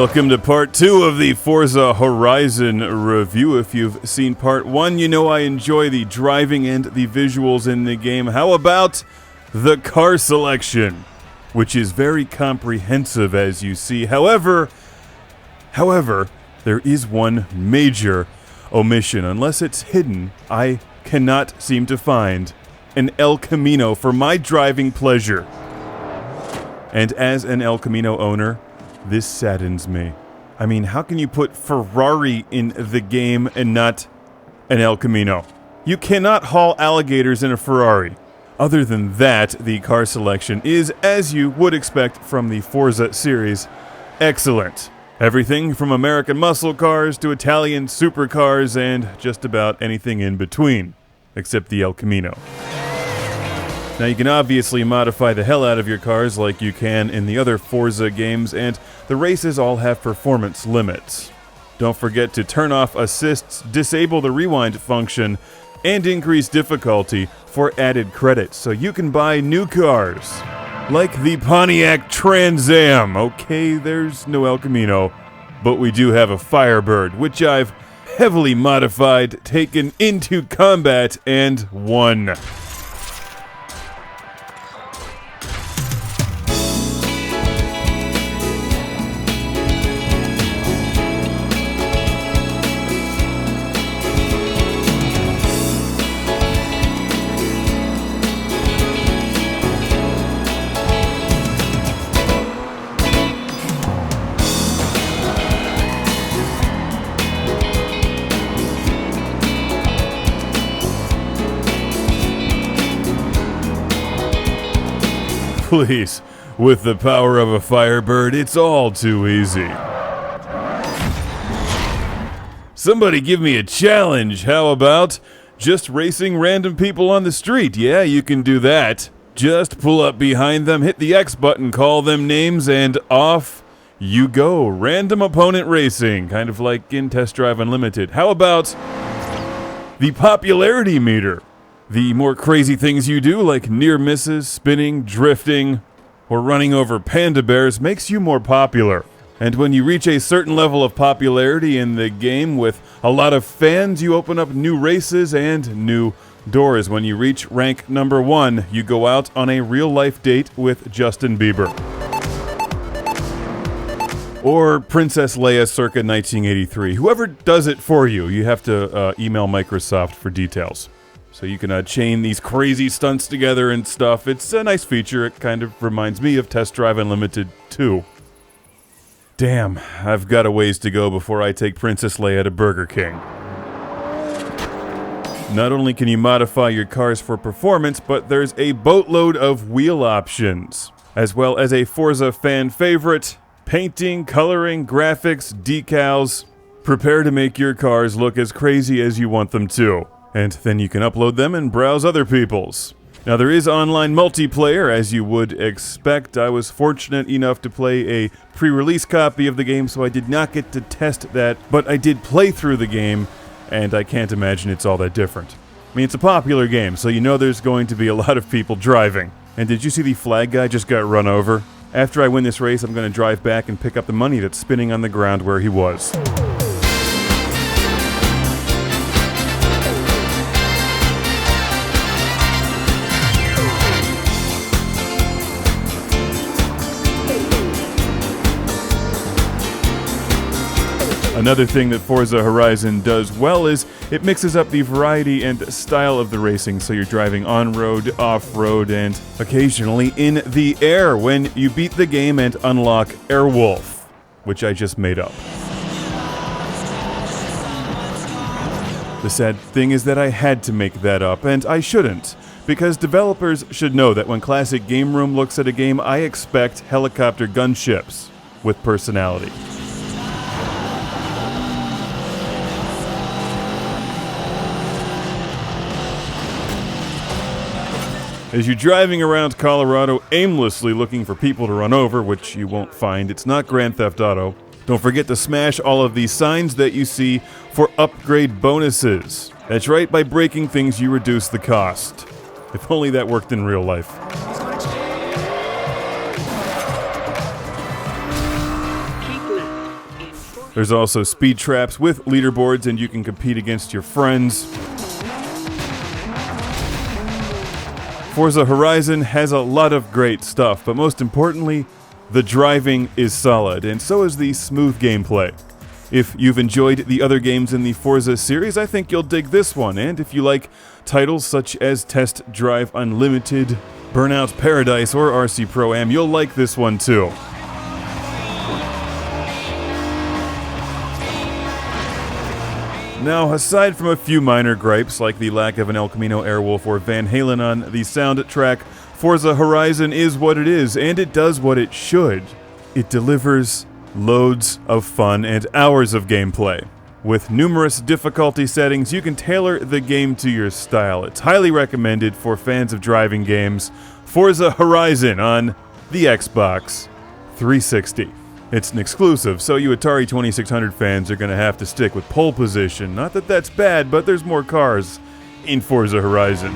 Welcome to part 2 of the Forza Horizon review. If you've seen part 1, you know I enjoy the driving and the visuals in the game. How about the car selection, which is very comprehensive as you see. However, there is one major omission. Unless it's hidden, I cannot seem to find an El Camino for my driving pleasure. And as an El Camino owner, this saddens me. I mean, how can you put Ferrari in the game and not an El Camino? You cannot haul alligators in a Ferrari. Other than that, the car selection is, as you would expect from the Forza series, excellent. Everything from American muscle cars to Italian supercars and just about anything in between, except the El Camino. Now, you can obviously modify the hell out of your cars like you can in the other Forza games, and the races all have performance limits. Don't forget to turn off assists, disable the rewind function, and increase difficulty for added credits so you can buy new cars. Like the Pontiac Trans Am. Okay, there's no El Camino, but we do have a Firebird, which I've heavily modified, taken into combat, and won. Please, with the power of a Firebird, it's all too easy. Somebody give me a challenge. How about just racing random people on the street? Yeah, you can do that. Just pull up behind them, hit the X button, call them names, and off you go. Random opponent racing, kind of like in Test Drive Unlimited. How about the popularity meter? The more crazy things you do, like near misses, spinning, drifting, or running over panda bears, makes you more popular. And when you reach a certain level of popularity in the game with a lot of fans, you open up new races and new doors. When you reach rank number 1, you go out on a real-life date with Justin Bieber. Or Princess Leia circa 1983. Whoever does it for you, you have to email Microsoft for details. So you can chain these crazy stunts together and stuff. It's a nice feature. It kind of reminds me of Test Drive Unlimited 2. Damn, I've got a ways to go before I take Princess Leia to Burger King. Not only can you modify your cars for performance, but there's a boatload of wheel options, as well as a Forza fan favorite, painting, coloring, graphics, decals. Prepare to make your cars look as crazy as you want them to. And then you can upload them and browse other people's. Now, there is online multiplayer, as you would expect. I was fortunate enough to play a pre-release copy of the game, so I did not get to test that, but I did play through the game, and I can't imagine it's all that different. I mean, it's a popular game, so you know there's going to be a lot of people driving. And did you see the flag guy just got run over? After I win this race, I'm going to drive back and pick up the money that's spinning on the ground where he was. Another thing that Forza Horizon does well is it mixes up the variety and style of the racing, so you're driving on-road, off-road, and occasionally in the air when you beat the game and unlock Airwolf, which I just made up. The sad thing is that I had to make that up, and I shouldn't, because developers should know that when Classic Game Room looks at a game, I expect helicopter gunships with personality. As you're driving around Colorado aimlessly looking for people to run over, which you won't find, it's not Grand Theft Auto. Don't forget to smash all of these signs that you see for upgrade bonuses. That's right, by breaking things you reduce the cost. If only that worked in real life. There's also speed traps with leaderboards, and you can compete against your friends. Forza Horizon has a lot of great stuff, but most importantly, the driving is solid, and so is the smooth gameplay. If you've enjoyed the other games in the Forza series, I think you'll dig this one, and if you like titles such as Test Drive Unlimited, Burnout Paradise, or RC Pro-Am, you'll like this one too. Now, aside from a few minor gripes like the lack of an El Camino Airwolf or Van Halen on the soundtrack, Forza Horizon is what it is, and it does what it should. It delivers loads of fun and hours of gameplay. With numerous difficulty settings, you can tailor the game to your style. It's highly recommended for fans of driving games. Forza Horizon on the Xbox 360. It's an exclusive, so you Atari 2600 fans are going to have to stick with pole position. Not that that's bad, but there's more cars in Forza Horizon.